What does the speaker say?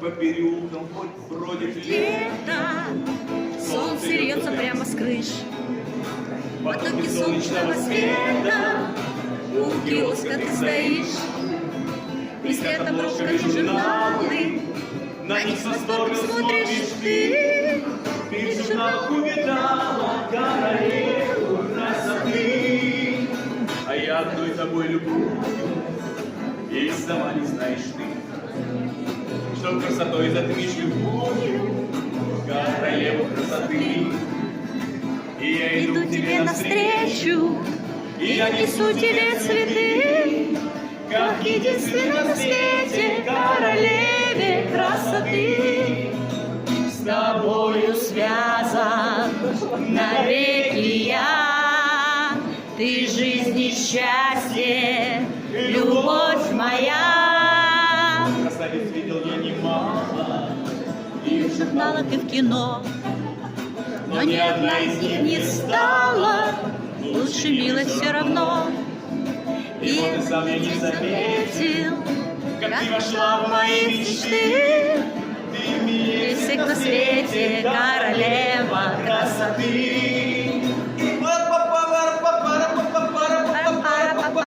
по переулкам хоть бродит Лето, солнце льется прямо с крыш. Потоки солнечного света, у киоска ты стоишь. Везде обложками журналы, на них с восторгом смотришь ты. Ты в журналах увидала королеву красоты. А я одной тобой любовью и сама не знаешь ты, что красотой затмишь любовью королеву красоты. И я Иду тебе навстречу, и я несу тебе цветы, как единственной на свете королеве красоты. С тобою связан навеки я, ты жизнь и счастье, любовь моя. Красавиц видел я немало, И в журналах, и в кино, но ни одна из них не стала лучше, милой, все равно. И вот и сам я не заметил, как ты вошла в мои мечты. ты милее Всех на свете,